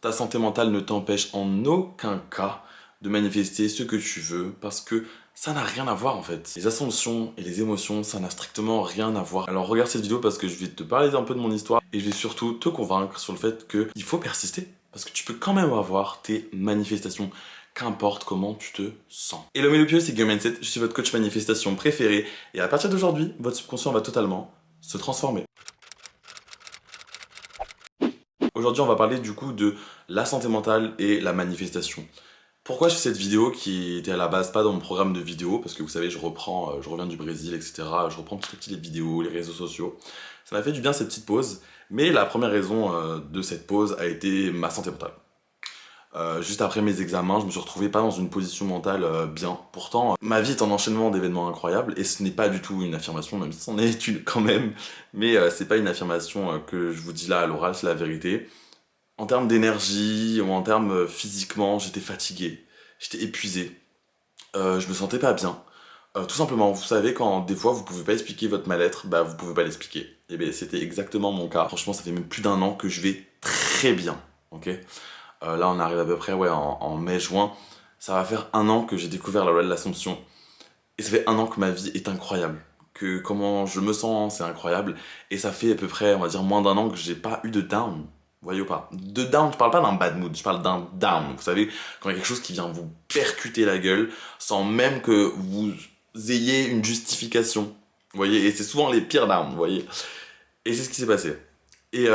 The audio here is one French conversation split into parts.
Ta santé mentale ne t'empêche en aucun cas de manifester ce que tu veux parce que ça n'a rien à voir en fait. Les assumptions et les émotions, ça n'a strictement rien à voir. Alors regarde cette vidéo parce que je vais te parler un peu de mon histoire et je vais surtout te convaincre sur le fait qu'il faut persister. Parce que tu peux quand même avoir tes manifestations, qu'importe comment tu te sens. Hello mes loupieux, c'est Guillaume Mindset, je suis votre coach manifestation préféré et à partir d'aujourd'hui, votre subconscient va totalement se transformer. Aujourd'hui, on va parler du coup de la santé mentale et la manifestation. Pourquoi je fais cette vidéo qui était à la base pas dans mon programme de vidéo, parce que vous savez, je reviens du Brésil, etc. Je reprends petit à petit les vidéos, les réseaux sociaux. Ça m'a fait du bien cette petite pause, mais la première raison de cette pause a été ma santé mentale. Juste après mes examens, je me suis retrouvé pas dans une position mentale bien. Pourtant, ma vie est un enchaînement d'événements incroyables et ce n'est pas du tout une affirmation, même si c'en est une quand même. Mais c'est pas une affirmation que je vous dis là à l'oral, c'est la vérité. En termes d'énergie ou en termes physiquement, j'étais fatigué, j'étais épuisé, je me sentais pas bien. Tout simplement, vous savez, quand des fois vous pouvez pas expliquer votre mal-être, bah vous pouvez pas l'expliquer. Et bien c'était exactement mon cas. Franchement, ça fait même plus d'un an que je vais très bien, ok. Là, on arrive à peu près en mai-juin. Ça va faire un an que j'ai découvert la loi de l'Assomption. Et ça fait un an que ma vie est incroyable. Que comment je me sens, c'est incroyable. Et ça fait à peu près, on va dire, moins d'un an que j'ai pas eu de down. Vous voyez ou pas? De down, je parle pas d'un bad mood, je parle d'un down. Vous savez, quand il y a quelque chose qui vient vous percuter la gueule, sans même que vous ayez une justification. Vous voyez? Et c'est souvent les pires downs, vous voyez? Et c'est ce qui s'est passé. Et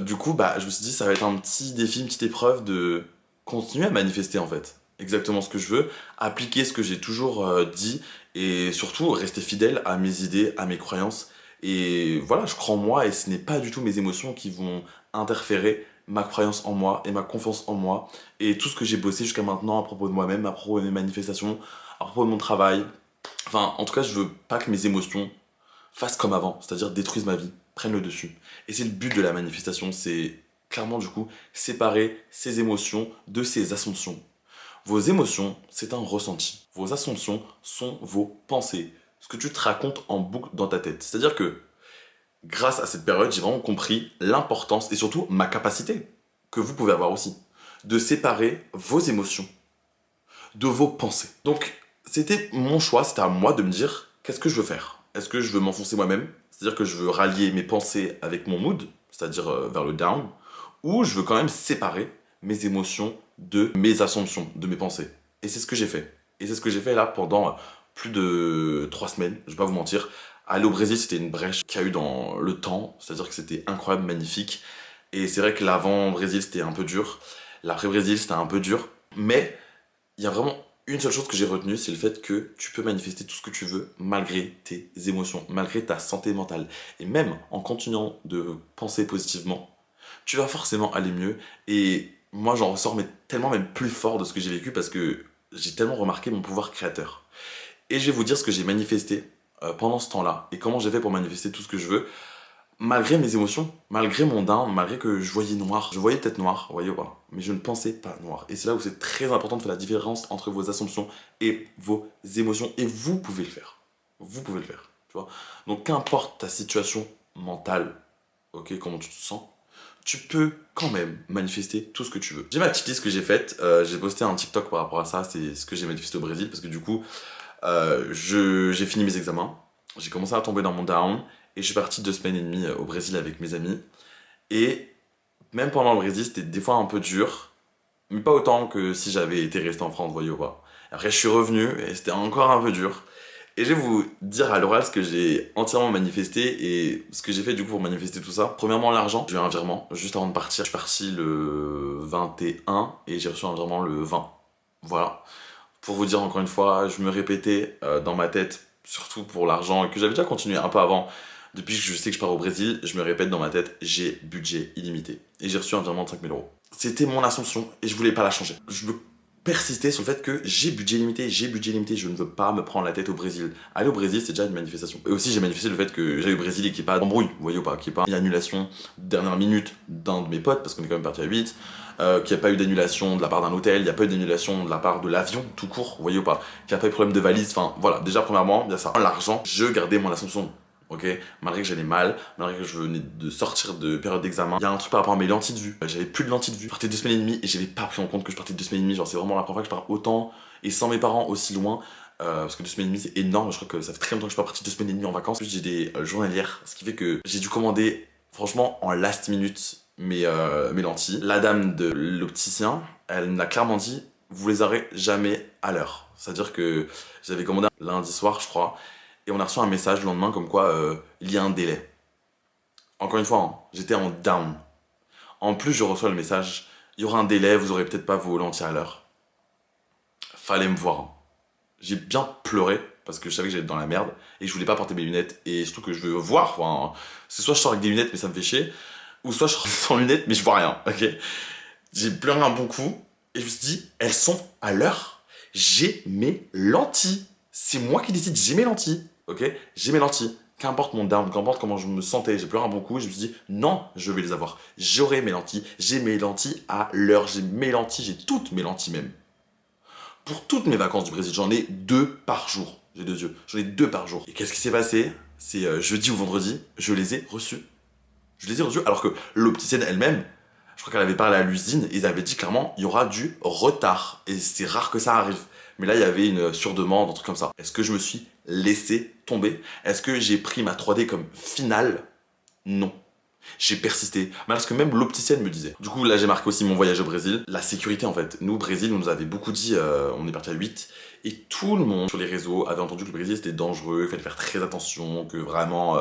du coup, bah, je me suis dit, ça va être un petit défi, une petite épreuve de continuer à manifester en fait. Exactement ce que je veux, appliquer ce que j'ai toujours dit et surtout rester fidèle à mes idées, à mes croyances. Et voilà, je crois en moi et ce n'est pas du tout mes émotions qui vont interférer ma croyance en moi et ma confiance en moi et tout ce que j'ai bossé jusqu'à maintenant à propos de moi-même, à propos de mes manifestations, à propos de mon travail. Enfin, en tout cas, je veux pas que mes émotions fassent comme avant, c'est-à-dire détruisent ma vie, prennent le dessus. Et c'est le but de la manifestation, c'est clairement du coup séparer ses émotions de ses assumptions. Vos émotions, c'est un ressenti. Vos assumptions sont vos pensées. Ce que tu te racontes en boucle dans ta tête. C'est-à-dire que grâce à cette période, j'ai vraiment compris l'importance et surtout ma capacité que vous pouvez avoir aussi de séparer vos émotions de vos pensées. Donc, c'était mon choix, c'était à moi de me dire qu'est-ce que je veux faire. Est-ce que je veux m'enfoncer moi-même, c'est-à-dire que je veux rallier mes pensées avec mon mood, c'est-à-dire vers le down, ou je veux quand même séparer mes émotions de mes assumptions, de mes pensées. Et c'est ce que j'ai fait. Et c'est ce que j'ai fait là pendant plus de 3 semaines, je vais pas vous mentir. Aller au Brésil, c'était une brèche qu'il y a eu dans le temps, c'est-à-dire que c'était incroyable, magnifique. Et c'est vrai que l'avant-Brésil, c'était un peu dur. L'après-Brésil, c'était un peu dur. Mais il y a vraiment une seule chose que j'ai retenue, c'est le fait que tu peux manifester tout ce que tu veux malgré tes émotions, malgré ta santé mentale. Et même en continuant de penser positivement, tu vas forcément aller mieux. Et moi, j'en ressors mais tellement même plus fort de ce que j'ai vécu parce que j'ai tellement remarqué mon pouvoir créateur. Et je vais vous dire ce que j'ai manifesté pendant ce temps-là et comment j'ai fait pour manifester tout ce que je veux malgré mes émotions, malgré mon down, malgré que je voyais noir, je voyais peut-être noir, vous voyez ou pas, mais je ne pensais pas noir. Et c'est là où c'est très important de faire la différence entre vos assumptions et vos émotions. Et vous pouvez le faire. Vous pouvez le faire, tu vois. Donc qu'importe ta situation mentale, ok, comment tu te sens, tu peux quand même manifester tout ce que tu veux. J'ai ma petite liste que j'ai faite, j'ai posté un TikTok par rapport à ça, c'est ce que j'ai manifesté au Brésil, parce que du coup, j'ai fini mes examens, j'ai commencé à tomber dans mon down, et je suis parti 2 semaines et demie au Brésil avec mes amis. Et même pendant le Brésil, c'était des fois un peu dur, mais pas autant que si j'avais été resté en France, voyez ou pas. Après, je suis revenu et c'était encore un peu dur. Et je vais vous dire à l'oral ce que j'ai entièrement manifesté et ce que j'ai fait du coup pour manifester tout ça. Premièrement, l'argent. J'ai eu un virement juste avant de partir. Je suis parti le 21 et j'ai reçu un virement le 20. Voilà. Pour vous dire encore une fois, je me répétais dans ma tête, surtout pour l'argent, et que j'avais déjà continué un peu avant. Depuis que je sais que je pars au Brésil, je me répète dans ma tête, j'ai budget illimité. Et j'ai reçu un virement de 5 000 euros. C'était mon assumption et je voulais pas la changer. Je veux persister sur le fait que j'ai budget limité, je ne veux pas me prendre la tête au Brésil. Aller au Brésil, c'est déjà une manifestation. Et aussi, j'ai manifesté le fait que j'aille au Brésil et qu'il n'y ait pas d'embrouille, vous voyez ou pas, qu'il n'y ait pas une annulation dernière minute d'un de mes potes, parce qu'on est quand même parti à 8, qu'il n'y a pas eu d'annulation de la part d'un hôtel, il n'y a pas eu d'annulation de la part de l'avion, tout court, vous voyez ou pas, qu'il n'y a pas eu de problème de valise, enfin voilà, déjà premièrement, il y a ça. L'argent, je gardais mon assumption. ok? Malgré que j'allais mal, malgré que je venais de sortir de période d'examen. Il y a un truc par rapport à mes lentilles de vue. J'avais plus de lentilles de vue. Je partais 2 semaines et demie et j'avais pas pris en compte que je partais 2 semaines et demie. Genre, c'est vraiment la première fois que je pars autant et sans mes parents aussi loin. Parce que 2 semaines et demie c'est énorme. Je crois que ça fait très longtemps que je suis pas parti 2 semaines et demie en vacances. En plus, j'ai des journalières, ce qui fait que j'ai dû commander, franchement, en last minute mes lentilles. La dame de l'opticien, elle m'a clairement dit, vous les aurez jamais à l'heure. C'est-à-dire que j'avais commandé lundi soir, je crois. Et on a reçu un message le lendemain comme quoi il y a un délai. Encore une fois, hein, j'étais en down. En plus, je reçois le message, il y aura un délai, vous aurez peut-être pas vos lentilles à l'heure. Fallait me voir, hein. J'ai bien pleuré parce que je savais que j'allais être dans la merde et je voulais pas porter mes lunettes et surtout que je veux voir. Enfin, c'est soit je sors avec des lunettes mais ça me fait chier, ou soit je sors sans lunettes mais je vois rien, ok? J'ai pleuré un bon coup et je me suis dit, elles sont à l'heure. J'ai mes lentilles. C'est moi qui décide, j'ai mes lentilles, ok? J'ai mes lentilles. Qu'importe mon down, qu'importe comment je me sentais, j'ai pleuré un bon coup et je me suis dit, non, je vais les avoir. J'aurai mes lentilles, j'ai mes lentilles à l'heure, j'ai mes lentilles, j'ai toutes mes lentilles même. Pour toutes mes vacances du Brésil, j'en ai 2 par jour. J'ai 2 yeux, j'en ai 2 par jour. Et qu'est-ce qui s'est passé? C'est jeudi ou vendredi, je les ai reçus. Je les ai reçus alors que l'opticienne elle-même, je crois qu'elle avait parlé à l'usine et ils avaient dit clairement il y aura du retard. Et c'est rare que ça arrive. Mais là, il y avait une surdemande, un truc comme ça. Est-ce que je me suis laissé tomber? Est-ce que j'ai pris ma 3D comme finale? Non. J'ai persisté, parce que même l'opticienne me disait. Du coup, là, j'ai marqué aussi mon voyage au Brésil. La sécurité, en fait. Nous, au Brésil, on nous avait beaucoup dit, on est parti à 8, et tout le monde sur les réseaux avait entendu que le Brésil, c'était dangereux, il fallait faire très attention, que vraiment,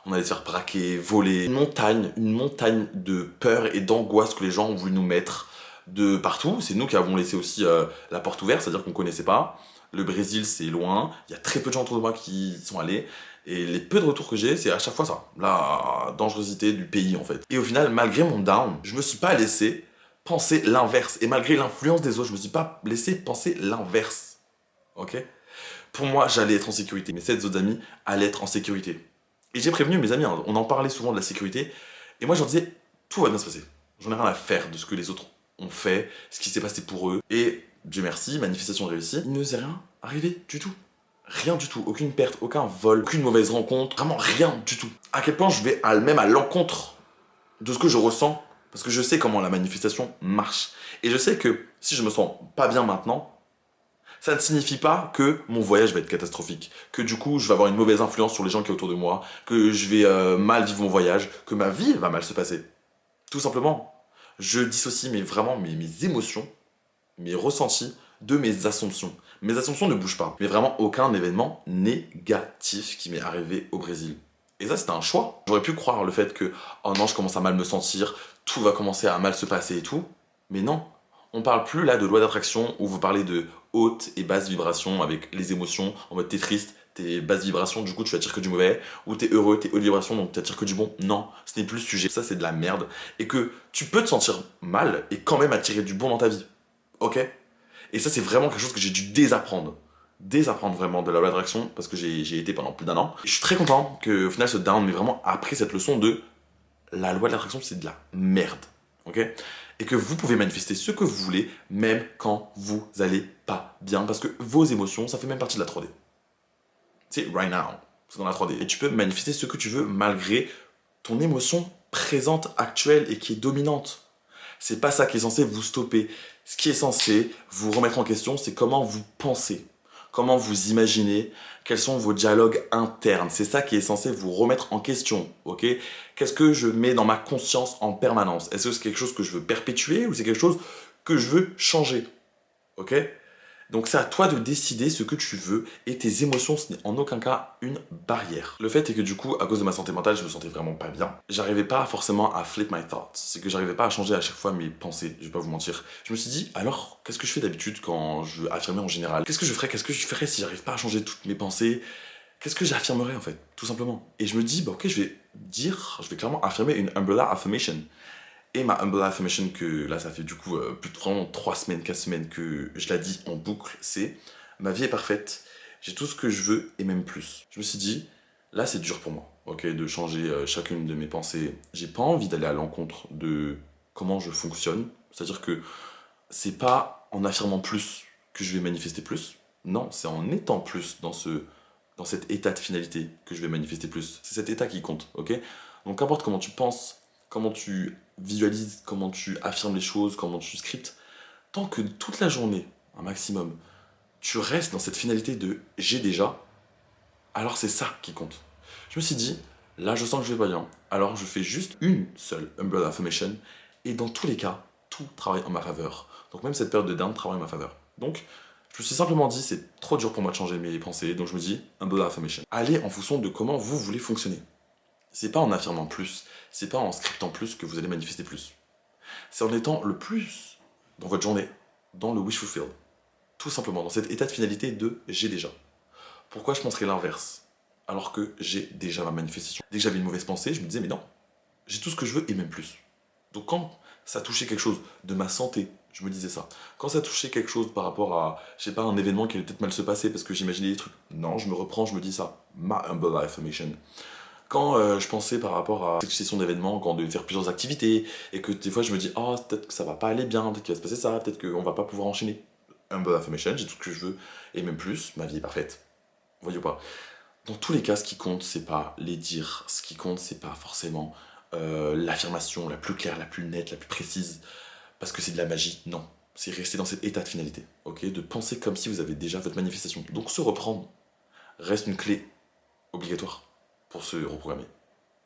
on allait se faire braquer, voler. Une montagne de peur et d'angoisse que les gens ont voulu nous mettre de partout. C'est nous qui avons laissé aussi la porte ouverte, c'est-à-dire qu'on connaissait pas. Le Brésil, c'est loin, il y a très peu de gens autour de moi qui y sont allés. Et les peu de retours que j'ai, c'est à chaque fois ça. La dangerosité du pays, en fait. Et au final, malgré mon down, je me suis pas laissé penser l'inverse. Et malgré l'influence des autres, je me suis pas laissé penser l'inverse. Ok? Pour moi, j'allais être en sécurité. Mes 7 autres amis allaient être en sécurité. Et j'ai prévenu mes amis, hein, on en parlait souvent de la sécurité. Et moi, je leur disais, tout va bien se passer. J'en ai rien à faire de ce que les autres ont fait, ce qui s'est passé pour eux. Et Dieu merci, manifestation réussie. Il ne s'est rien arrivé du tout. Rien du tout, aucune perte, aucun vol, aucune mauvaise rencontre, vraiment rien du tout. À quel point je vais même à l'encontre de ce que je ressens, parce que je sais comment la manifestation marche. Et je sais que si je me sens pas bien maintenant, ça ne signifie pas que mon voyage va être catastrophique, que du coup je vais avoir une mauvaise influence sur les gens qui sont autour de moi, que je vais mal vivre mon voyage, que ma vie va mal se passer. Tout simplement. Je dissocie vraiment mes émotions, mes ressentis de mes assumptions. Mes assumptions ne bougent pas. Mais vraiment aucun événement négatif qui m'est arrivé au Brésil. Et ça, c'était un choix. J'aurais pu croire le fait que, oh non, je commence à mal me sentir, tout va commencer à mal se passer et tout. Mais non. On parle plus là de loi d'attraction où vous parlez de haute et basse vibration avec les émotions. En mode t'es triste, t'es basse vibration, du coup tu attires que du mauvais. Ou t'es heureux, t'es haute vibration, donc t'attires que du bon. Non, ce n'est plus le sujet. Ça, c'est de la merde. Et que tu peux te sentir mal et quand même attirer du bon dans ta vie. Ok? Et ça, c'est vraiment quelque chose que j'ai dû désapprendre. Désapprendre vraiment de la loi d'attraction parce que j'ai été pendant plus d'1 an. Et je suis très content qu'au final, ce down m'ait vraiment appris cette leçon de la loi de l'attraction, c'est de la merde. Ok? Et que vous pouvez manifester ce que vous voulez, même quand vous allez pas bien. Parce que vos émotions, ça fait même partie de la 3D. C'est right now. C'est dans la 3D. Et tu peux manifester ce que tu veux malgré ton émotion présente, actuelle et qui est dominante. C'est pas ça qui est censé vous stopper. Ce qui est censé vous remettre en question, c'est comment vous pensez, comment vous imaginez, quels sont vos dialogues internes. C'est ça qui est censé vous remettre en question, ok? Qu'est-ce que je mets dans ma conscience en permanence? Est-ce que c'est quelque chose que je veux perpétuer ou c'est quelque chose que je veux changer, ok? Donc c'est à toi de décider ce que tu veux et tes émotions, ce n'est en aucun cas une barrière. Le fait est que du coup, à cause de ma santé mentale, je me sentais vraiment pas bien. J'arrivais pas forcément à flip my thoughts. C'est que j'arrivais pas à changer à chaque fois mes pensées, je vais pas vous mentir. Je me suis dit, alors, qu'est-ce que je fais d'habitude quand je veux affirmer en général? Qu'est-ce que je ferais si j'arrive pas à changer toutes mes pensées? Qu'est-ce que j'affirmerais en fait, tout simplement? Et je me dis, bah ok, je vais clairement affirmer une umbrella affirmation. Et ma humble affirmation que là ça fait du coup plus de vraiment 3 semaines, 4 semaines que je la dis en boucle, c'est ma vie est parfaite, j'ai tout ce que je veux et même plus. Je me suis dit, là c'est dur pour moi, ok, de changer chacune de mes pensées. J'ai pas envie d'aller à l'encontre de comment je fonctionne, c'est-à-dire que c'est pas en affirmant plus que je vais manifester plus, non, c'est en étant plus dans ce dans cet état de finalité que je vais manifester plus. C'est cet état qui compte, ok? Donc qu'importe comment tu penses, comment tu visualises, comment tu affirmes les choses, comment tu scriptes, tant que toute la journée, un maximum, tu restes dans cette finalité de j'ai déjà, alors c'est ça qui compte. Je me suis dit, là je sens que je vais pas bien, alors je fais juste une seule Umbrella Affirmation, et dans tous les cas, tout travaille en ma faveur. Donc même cette période de down travaille en ma faveur. Donc je me suis simplement dit, c'est trop dur pour moi de changer mes pensées, donc je me dis, Umbrella Affirmation. Allez en fonction de comment vous voulez fonctionner. C'est pas en affirmant plus, c'est pas en scriptant plus que vous allez manifester plus. C'est en étant le plus dans votre journée, dans le wish fulfilled. Tout simplement, dans cet état de finalité de j'ai déjà. Pourquoi je penserais l'inverse alors que j'ai déjà ma manifestation? Dès que j'avais une mauvaise pensée, je me disais mais non, j'ai tout ce que je veux et même plus. Donc quand ça touchait quelque chose de ma santé, je me disais ça. Quand ça touchait quelque chose par rapport à, je sais pas, un événement qui allait peut-être mal se passer parce que j'imaginais des trucs, non, je me reprends, je me dis ça. Ma humble affirmation. Quand je pensais par rapport à une succession d'événements, quand on devait faire plusieurs activités, et que des fois je me dis, oh, peut-être que ça va pas aller bien, peut-être qu'il va se passer ça, peut-être qu'on va pas pouvoir enchaîner. Humble affirmation, j'ai tout ce que je veux, et même plus, ma vie est parfaite. Voyez pas. Dans tous les cas, ce qui compte, c'est pas les dires, ce qui compte, c'est pas forcément l'affirmation la plus claire, la plus nette, la plus précise, parce que c'est de la magie, non. C'est rester dans cet état de finalité, ok? De penser comme si vous avez déjà votre manifestation. Donc se reprendre reste une clé obligatoire pour se reprogrammer.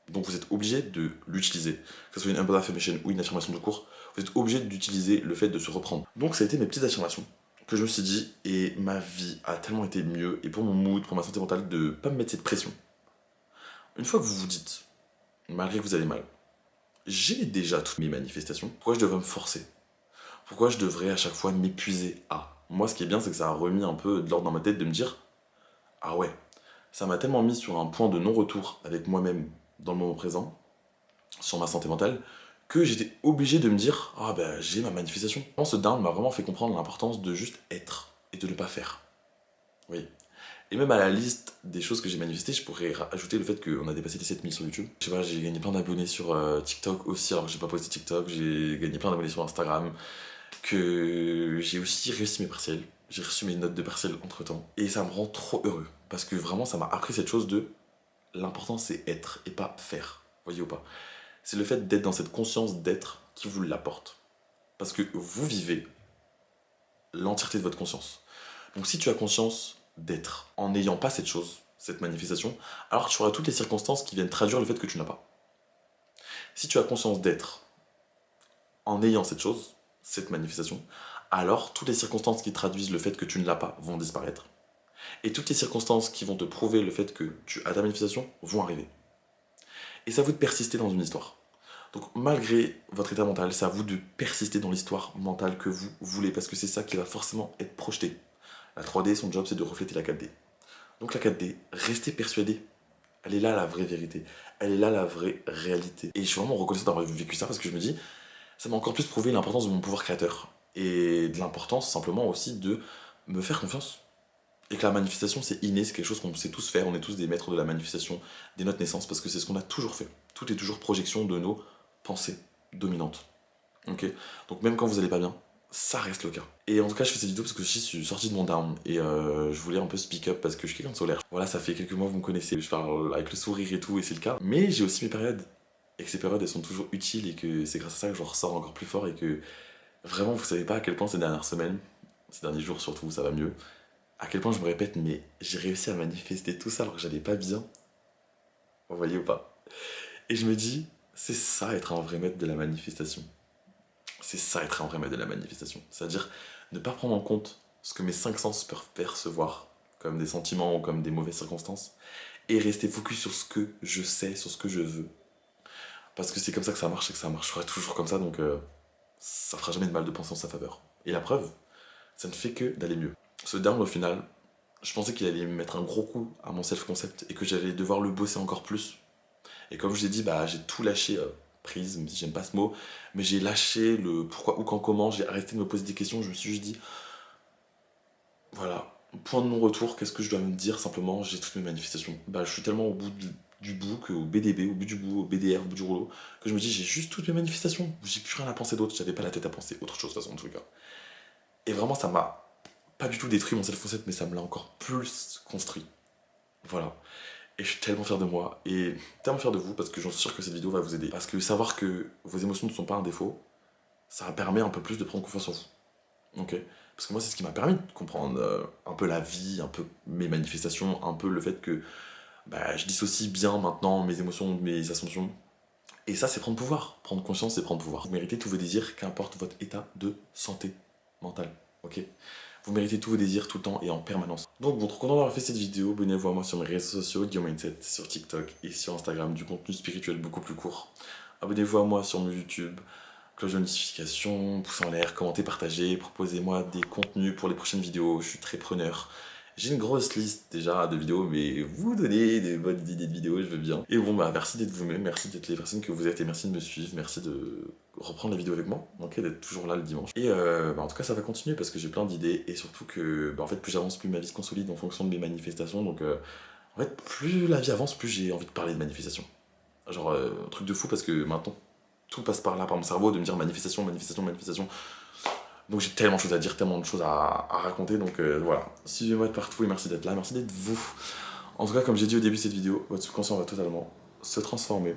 Donc vous êtes obligé de l'utiliser. Que ce soit une humble affirmation ou une affirmation de cours, vous êtes obligé d'utiliser le fait de se reprendre. Donc ça a été mes petites affirmations que je me suis dit, et ma vie a tellement été mieux, et pour mon mood, pour ma santé mentale, de pas me mettre cette pression. Une fois que vous vous dites, malgré que vous allez mal, j'ai déjà toutes mes manifestations, pourquoi je devrais me forcer? Pourquoi je devrais à chaque fois m'épuiser à? Moi, ce qui est bien, c'est que ça a remis un peu de l'ordre dans ma tête de me dire, ah ouais, ça m'a tellement mis sur un point de non-retour avec moi-même dans le moment présent, sur ma santé mentale, que j'étais obligé de me dire, ah ben j'ai ma manifestation. Ce down m'a vraiment fait comprendre l'importance de juste être et de ne pas faire. Oui. Et même à la liste des choses que j'ai manifestées, je pourrais ajouter le fait qu'on a dépassé les 7000 sur YouTube. Je sais pas, j'ai gagné plein d'abonnés sur TikTok aussi, alors que j'ai pas posté TikTok, j'ai gagné plein d'abonnés sur Instagram, que j'ai aussi réussi mes partiels. J'ai reçu mes notes de partiels entre temps. Et ça me rend trop heureux. Parce que vraiment, ça m'a appris cette chose de l'important c'est être et pas faire. Voyez ou pas? C'est le fait d'être dans cette conscience d'être qui vous l'apporte. Parce que vous vivez l'entièreté de votre conscience. Donc si tu as conscience d'être en n'ayant pas cette chose, cette manifestation, alors tu auras toutes les circonstances qui viennent traduire le fait que tu n'as pas. Si tu as conscience d'être en ayant cette chose, cette manifestation, alors toutes les circonstances qui traduisent le fait que tu ne l'as pas vont disparaître. Et toutes les circonstances qui vont te prouver le fait que tu as ta manifestation vont arriver. Et c'est à vous de persister dans une histoire. Donc malgré votre état mental, c'est à vous de persister dans l'histoire mentale que vous voulez, parce que c'est ça qui va forcément être projeté. La 3D, son job, c'est de refléter la 4D. Donc la 4D, restez persuadé. Elle est là la vraie vérité. Elle est là la vraie réalité. Et je suis vraiment reconnaissant d'avoir vécu ça, parce que je me dis, ça m'a encore plus prouvé l'importance de mon pouvoir créateur. Et de l'importance simplement aussi de me faire confiance. Et que la manifestation, c'est inné, c'est quelque chose qu'on sait tous faire, on est tous des maîtres de la manifestation dès notre naissance, parce que c'est ce qu'on a toujours fait. Tout est toujours projection de nos pensées dominantes. Ok? Donc même quand vous allez pas bien, ça reste le cas. Et en tout cas, je fais cette vidéo parce que je suis sorti de mon down, et je voulais un peu speak up parce que je suis quelqu'un de solaire. Voilà, ça fait quelques mois, vous me connaissez, je parle avec le sourire et tout, et c'est le cas. Mais j'ai aussi mes périodes, et que ces périodes, elles sont toujours utiles, et que c'est grâce à ça que je ressors encore plus fort, et que vraiment, vous savez pas à quel point ces dernières semaines, ces derniers jours surtout, ça va mieux, à quel point je me répète, mais j'ai réussi à manifester tout ça alors que j'allais pas bien. Vous voyez ou pas? Et je me dis, c'est ça être un vrai maître de la manifestation. C'est ça être un vrai maître de la manifestation. C'est-à-dire ne pas prendre en compte ce que mes cinq sens peuvent percevoir, comme des sentiments ou comme des mauvaises circonstances, et rester focus sur ce que je sais, sur ce que je veux. Parce que c'est comme ça que ça marche et que ça marchera toujours comme ça, donc ça fera jamais de mal de penser en sa faveur. Et la preuve, ça ne fait que d'aller mieux. Ce down, au final, je pensais qu'il allait me mettre un gros coup à mon self-concept et que j'allais devoir le bosser encore plus. Et comme je vous ai dit, bah, j'ai tout lâché, prise, même si j'aime pas ce mot, mais j'ai lâché le pourquoi, où, quand, comment, j'ai arrêté de me poser des questions, je me suis juste dit, voilà, point de non-retour, qu'est-ce que je dois me dire simplement, j'ai toutes mes manifestations. Bah, je suis tellement au bout du bout, qu'au BDB, au bout du bout, au BDR, au bout du rouleau, que je me dis, j'ai juste toutes mes manifestations, j'ai plus rien à penser d'autre, j'avais pas la tête à penser autre chose de toute façon, en tout cas. Et vraiment, ça m'a pas du tout détruit mon self-concept, mais ça me l'a encore plus construit. Voilà. Et je suis tellement fier de moi et tellement fier de vous parce que j'en suis sûr que cette vidéo va vous aider. Parce que savoir que vos émotions ne sont pas un défaut, ça permet un peu plus de prendre confiance en vous. Ok. Parce que moi, c'est ce qui m'a permis de comprendre un peu la vie, un peu mes manifestations, un peu le fait que bah, je dissocie bien maintenant mes émotions de mes assumptions. Et ça, c'est prendre pouvoir. Prendre conscience, c'est prendre pouvoir. Vous méritez tous vos désirs, qu'importe votre état de santé mentale. Ok. Vous méritez tous vos désirs tout le temps et en permanence. Donc bon, trop content d'avoir fait cette vidéo. Abonnez-vous à moi sur mes réseaux sociaux, Guillaume Mindset, sur TikTok et sur Instagram, du contenu spirituel beaucoup plus court. Abonnez-vous à moi sur mon YouTube, cloche de notification, pouce en l'air, commentez, partagez, proposez-moi des contenus pour les prochaines vidéos, je suis très preneur. J'ai une grosse liste déjà de vidéos, mais vous donnez des bonnes idées de vidéos, je veux bien. Et bon, bah merci d'être vous-même, merci d'être les personnes que vous êtes et merci de me suivre, merci de reprendre la vidéo avec moi, ok, d'être toujours là le dimanche. Et bah, en tout cas, ça va continuer parce que j'ai plein d'idées et surtout que, bah, en fait, plus j'avance, plus ma vie se consolide en fonction de mes manifestations. Donc, en fait, plus la vie avance, plus j'ai envie de parler de manifestations. Genre, un truc de fou parce que maintenant, tout passe par là, par mon cerveau, de me dire manifestation, manifestation, manifestation. Donc j'ai tellement de choses à dire, tellement de choses à raconter, donc voilà. Suivez-moi de partout et merci d'être là, merci d'être vous. En tout cas, comme j'ai dit au début de cette vidéo, votre subconscient va totalement se transformer.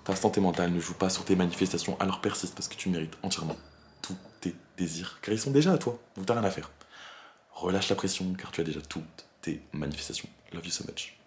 Ta santé mentale ne joue pas sur tes manifestations, alors persiste parce que tu mérites entièrement tous tes désirs, car ils sont déjà à toi, donc t'as rien à faire. Relâche la pression, car tu as déjà toutes tes manifestations. Love you so much.